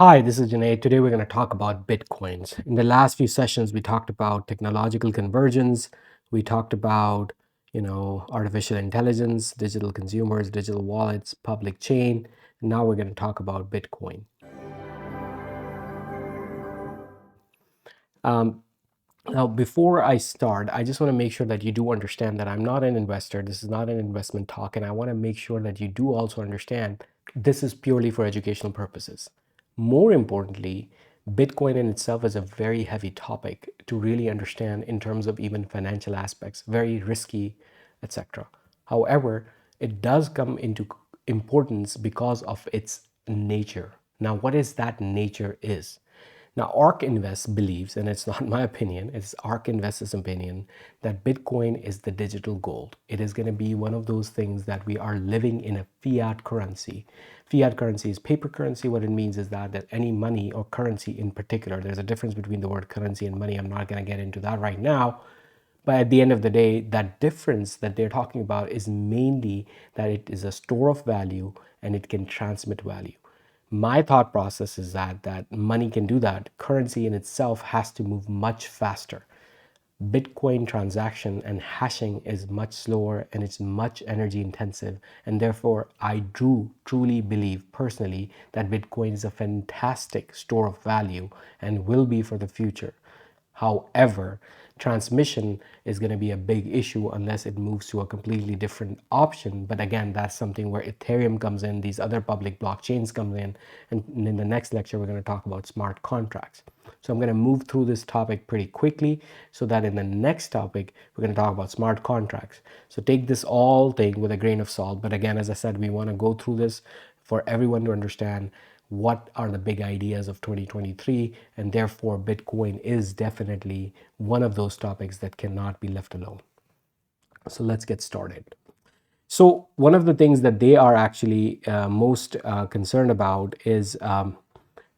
Hi, this is Junaid. Today we're going to talk about Bitcoins. In the last few sessions, we talked about technological convergence. We talked about, artificial intelligence, digital consumers, digital wallets, public chain. And now we're going to talk about Bitcoin. Um, Now, before I start, I just want to make sure that you do understand that I'm not an investor. This is not an investment talk, and I want to make sure that you do also understand this is purely for educational purposes. More importantly, Bitcoin in itself is a very heavy topic to really understand in terms of even financial aspects, very risky, etc. However, it does come into importance because of its nature. Now, what is that nature is? Now, ARK Invest believes, and it's not my opinion, it's ARK Invest's opinion, that Bitcoin is the digital gold. It is going to be one of those things that we are living in a fiat currency. Fiat currency is paper currency. What it means is that any money or currency in particular, there's a difference between the word currency and money. I'm not going to get into that right now. But at the end of the day, that difference that they're talking about is mainly that it is a store of value and it can transmit value. My thought process is that money can do that. Currency in itself has to move much faster. Bitcoin transaction and hashing is much slower and it's much energy intensive. And therefore, I do truly believe personally that Bitcoin is a fantastic store of value and will be for the future. However, transmission is going to be a big issue unless it moves to a completely different option. But again, that's something where Ethereum comes in, these other public blockchains come in, and in the next lecture, we're going to talk about smart contracts. So I'm going to move through this topic pretty quickly so that in the next topic, we're going to talk about smart contracts. So take this all thing with a grain of salt. But again, as I said, we want to go through this for everyone to understand what are the big ideas of 2023, and therefore Bitcoin is definitely one of those topics that cannot be left alone. So let's get started. So one of the things that they are actually most concerned about is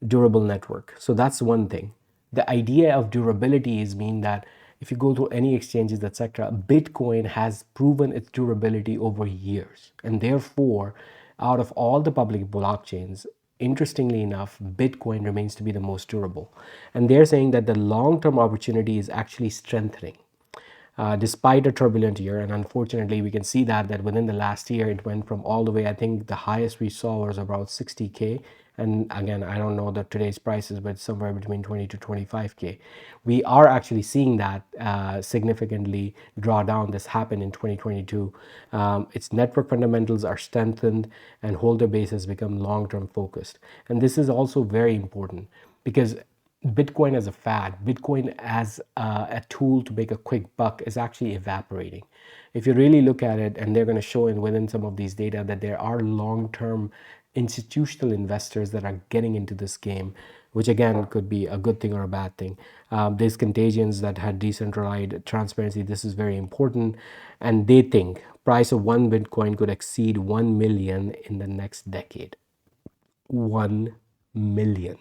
durable network. So that's one thing. The idea of durability is mean that if you go to any exchanges, etc., Bitcoin has proven its durability over years, and therefore, out of all the public blockchains, interestingly enough, Bitcoin remains to be the most durable. And they're saying that the long-term opportunity is actually strengthening despite a turbulent year. And unfortunately, we can see that within the last year, it went from all the way, I think the highest we saw was about 60K. And again, I don't know the today's prices, but somewhere between 20 to 25K. We are actually seeing that significantly draw down. This happened in 2022. Its network fundamentals are strengthened and holder base has become long-term focused. And this is also very important because Bitcoin as a fad, Bitcoin as a tool to make a quick buck is actually evaporating. If you really look at it, and they're going to show in within some of these data that there are long-term institutional investors that are getting into this game, which again could be a good thing or a bad thing. There's contagions that had decentralized transparency. This is very important, and they think price of one Bitcoin could exceed 1 million in the next decade. 1 million.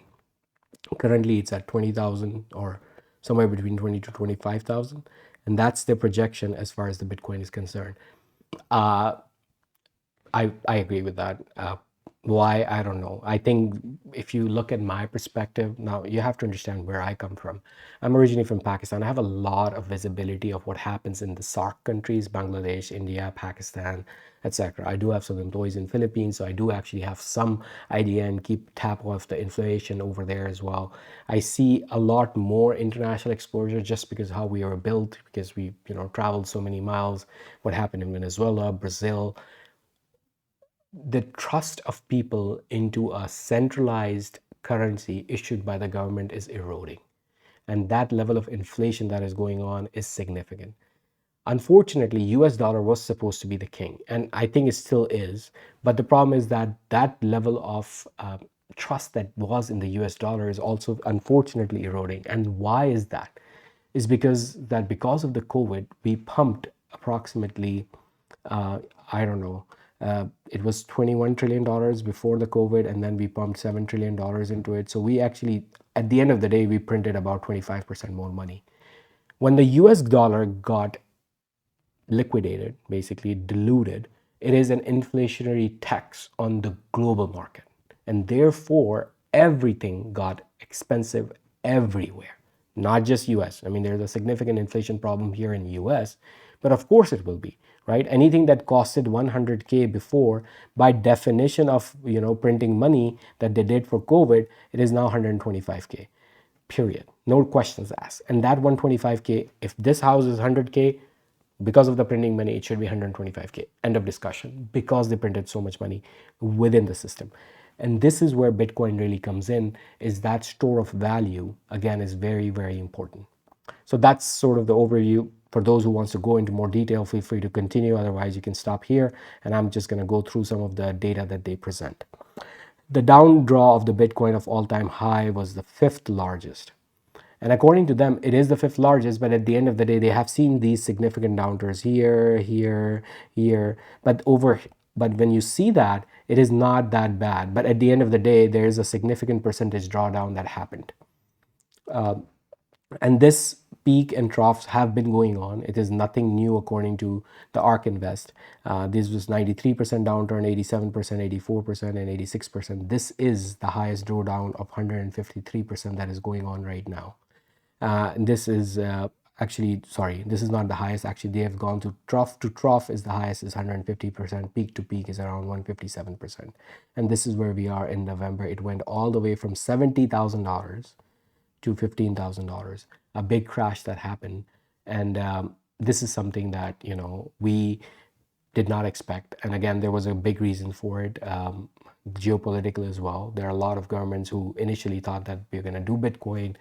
Currently, it's at 20,000 or somewhere between 20 to 25,000, and that's the projection as far as the Bitcoin is concerned. Uh, I agree with that. Why? I don't know. I think if you look at my perspective, now you have to understand where I come from. I'm originally from Pakistan. I have a lot of visibility of what happens in the SAARC countries, Bangladesh, India, Pakistan, etc. I do have some employees in Philippines, so I do actually have some idea and keep tap of the inflation over there as well. I see a lot more international exposure just because how we are built, because we traveled so many miles. What happened in Venezuela, Brazil, the trust of people into a centralized currency issued by the government is eroding. And that level of inflation that is going on is significant. Unfortunately, US dollar was supposed to be the king, and I think it still is. But the problem is that level of trust that was in the US dollar is also unfortunately eroding. And why is that? Is because of the COVID, we pumped approximately I don't know. It was $21 trillion before the COVID, and then we pumped $7 trillion into it. So we actually, at the end of the day, we printed about 25% more money. When the US dollar got liquidated, basically diluted, it is an inflationary tax on the global market. And therefore, everything got expensive everywhere, not just US. I mean, there's a significant inflation problem here in US, but of course it will be, right? Anything that costed 100K before, by definition of, printing money that they did for COVID, it is now 125K, period. No questions asked. And that 125K, if this house is 100K, because of the printing money, it should be 125K. End of discussion. Because they printed so much money within the system. And this is where Bitcoin really comes in, is that store of value, again, is very, very important. So that's sort of the overview. For those who wants to go into more detail, feel free to continue. Otherwise, you can stop here. And I'm just going to go through some of the data that they present. The down draw of the Bitcoin of all-time high was the fifth largest. And according to them, it is the fifth largest, but at the end of the day, they have seen these significant downturns here, here, here. But when you see that, it is not that bad. But at the end of the day, there is a significant percentage drawdown that happened. And this peak and troughs have been going on. It is nothing new according to the ARK Invest. This was 93% downturn, 87%, 84%, and 86%. This is the highest drawdown of 153% that is going on right now. This is this is not the highest. Actually, they have gone to trough is the highest is 150%. Peak to peak is around 157%. And this is where we are in November. It went all the way from $70,000 to $15,000, a big crash that happened. And this is something that, we did not expect. And again, there was a big reason for it, geopolitical as well. There are a lot of governments who initially thought that we're going to do Bitcoin,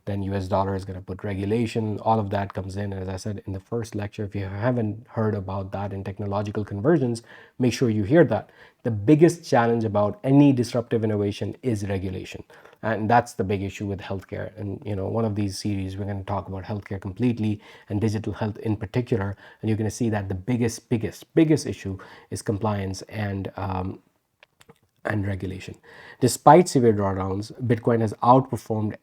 then US dollar is going to put regulation, all of that comes in. And as I said in the first lecture, if you haven't heard about that in technological conversions, make sure you hear that. The biggest challenge about any disruptive innovation is regulation. And that's the big issue with healthcare. And one of these series, we're going to talk about healthcare completely and digital health in particular. And you're going to see that the biggest issue is compliance and regulation. Despite severe drawdowns, Bitcoin has outperformed.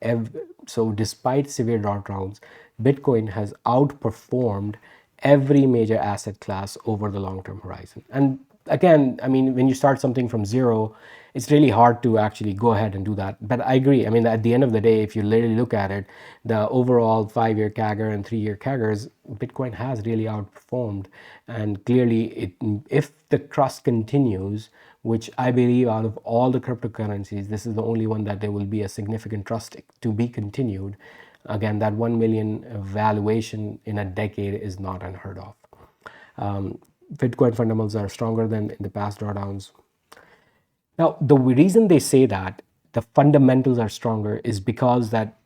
Despite severe drawdowns, Bitcoin has outperformed every major asset class over the long-term horizon. And again, I mean, when you start something from zero, it's really hard to actually go ahead and do that. But I agree. I mean, at the end of the day, if you literally look at it, the overall 5-year CAGR and 3-year CAGRs, Bitcoin has really outperformed. And clearly, if the trust continues, which I believe out of all the cryptocurrencies, this is the only one that there will be a significant trust to be continued. Again, that 1 million valuation in a decade is not unheard of. Bitcoin fundamentals are stronger than in the past drawdowns. Now, the reason they say that the fundamentals are stronger is because that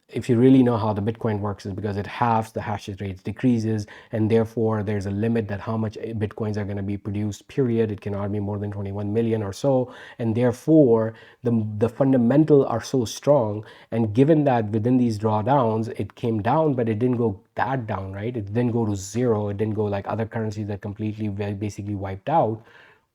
if you really know how the Bitcoin works, is because it halves, the hash rate decreases, and therefore there's a limit that how much Bitcoins are going to be produced, period. It cannot be more than 21 million or so. And therefore the fundamental are so strong. And given that within these drawdowns, it came down, but it didn't go that down, right? It didn't go to zero. It didn't go like other currencies that completely basically wiped out.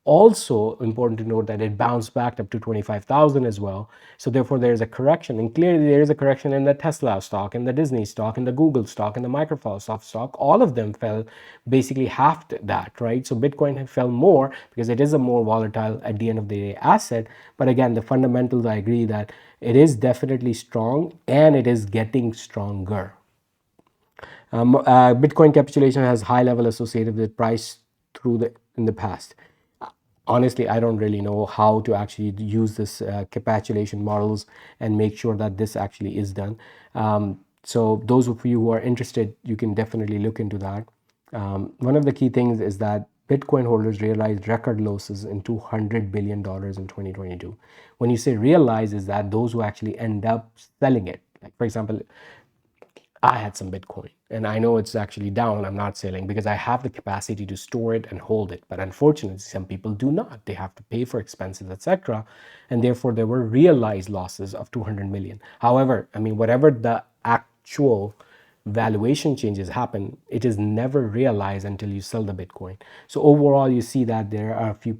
Also important to note that it bounced back up to 25,000 as well. So therefore there is a correction, and clearly there is a correction in the Tesla stock, and the Disney stock, and the Google stock, and the Microsoft stock. All of them fell basically half that, right? So Bitcoin fell more because it is a more volatile at the end of the day asset. But again, the fundamentals, I agree that it is definitely strong and it is getting stronger. Bitcoin capitulation has high level associated with price in the past. Honestly, I don't really know how to actually use this capitulation models and make sure that this actually is done. So those of you who are interested, you can definitely look into that. One of the key things is that Bitcoin holders realized record losses in $200 billion in 2022. When you say realize, is that those who actually end up selling it. Like for example, I had some Bitcoin and I know it's actually down. I'm not selling because I have the capacity to store it and hold it. But unfortunately, some people do not. They have to pay for expenses, etc. And therefore, there were realized losses of 200 million. However, I mean, whatever the actual valuation changes happen, it is never realized until you sell the Bitcoin. So overall, you see that there are a few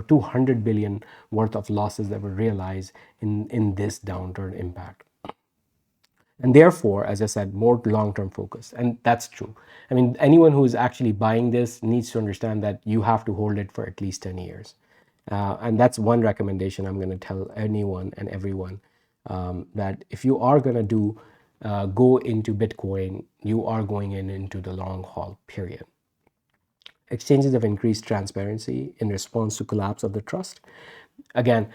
200 billion worth of losses that were realized in this downturn impact. And therefore, as I said, more long-term focus. And that's true. I mean, anyone who is actually buying this needs to understand that you have to hold it for at least 10 years. And that's one recommendation I'm going to tell anyone and everyone, that if you are going to go into Bitcoin, you are going into the long haul period. Exchanges have increased transparency in response to collapse of the trust. Again,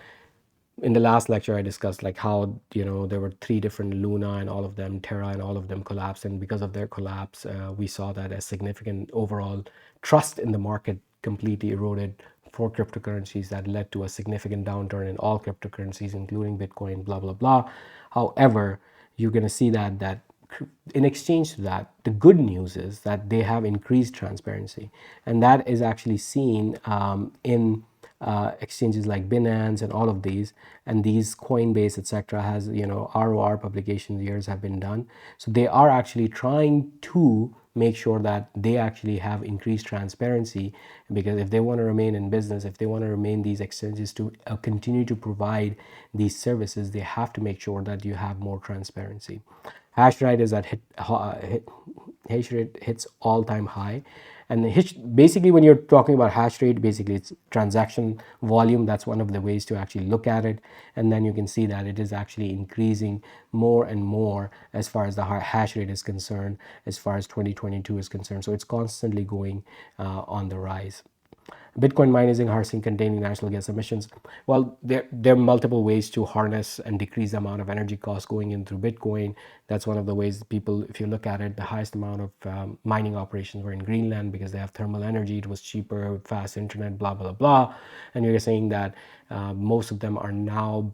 in the last lecture I discussed like how there were three different Luna and all of them, Terra and all of them collapsed, and because of their collapse, we saw that a significant overall trust in the market completely eroded for cryptocurrencies. That led to a significant downturn in all cryptocurrencies, including Bitcoin, blah blah blah. However, you're going to see that in exchange to that, the good news is that they have increased transparency, and that is actually seen in exchanges like Binance and all of these, and these Coinbase, etc., has ROR publication years have been done, so they are actually trying to make sure that they actually have increased transparency, because if they want to remain in business, if they want to remain these exchanges to continue to provide these services, they have to make sure that you have more transparency. Hash rate is at hash rate hits all-time high, and basically when you're talking about hash rate, basically it's transaction volume. That's one of the ways to actually look at it, and then you can see that it is actually increasing more and more as far as the hash rate is concerned, as far as 2022 is concerned. So it's constantly going on the rise. Bitcoin mining harnessing containing natural gas emissions. Well, there are multiple ways to harness and decrease the amount of energy costs going in through Bitcoin. That's one of the ways people, if you look at it, the highest amount of mining operations were in Greenland because they have thermal energy. It was cheaper, fast internet, blah, blah, blah. And you're saying that most of them are now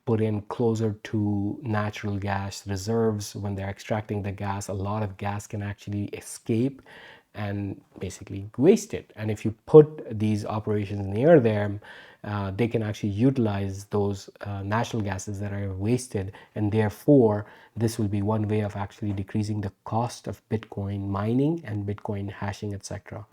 put in closer to natural gas reserves. When they're extracting the gas, a lot of gas can actually escape and basically waste it. And if you put these operations near them, they can actually utilize those natural gases that are wasted, and therefore this will be one way of actually decreasing the cost of Bitcoin mining and Bitcoin hashing, etc.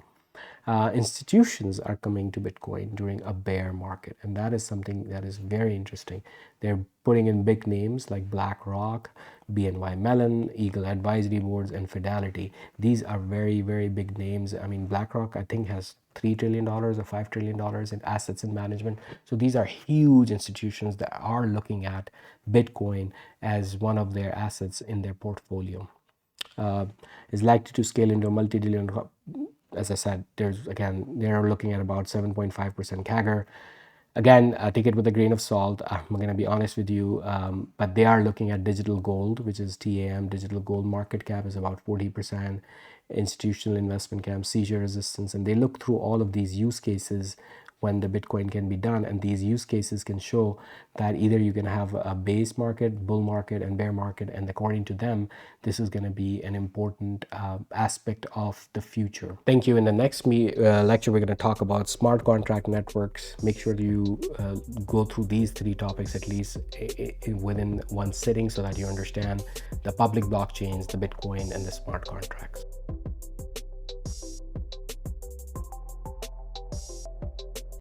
Institutions are coming to Bitcoin during a bear market, and that is something that is very interesting. They're putting in big names like BlackRock, BNY Mellon, Eagle Advisory Boards, and Fidelity. These are very, very big names. I mean, BlackRock, I think, has $3 trillion or $5 trillion in assets in management. So these are huge institutions that are looking at Bitcoin as one of their assets in their portfolio. Is likely to scale into a multi-billion. As I said, they're looking at about 7.5% CAGR. Again, take it with a grain of salt. I'm going to be honest with you, but they are looking at digital gold, which is TAM. Digital gold market cap is about 40%. Institutional investment camp, seizure resistance, and they look through all of these use cases when the Bitcoin can be done, and these use cases can show that either you can have a base market, bull market, and bear market, and according to them, this is going to be an important aspect of the future. Thank you. In the next lecture, we're going to talk about smart contract networks. Make sure you go through these three topics at least within one sitting, so that you understand the public blockchains, the Bitcoin, and the smart contracts.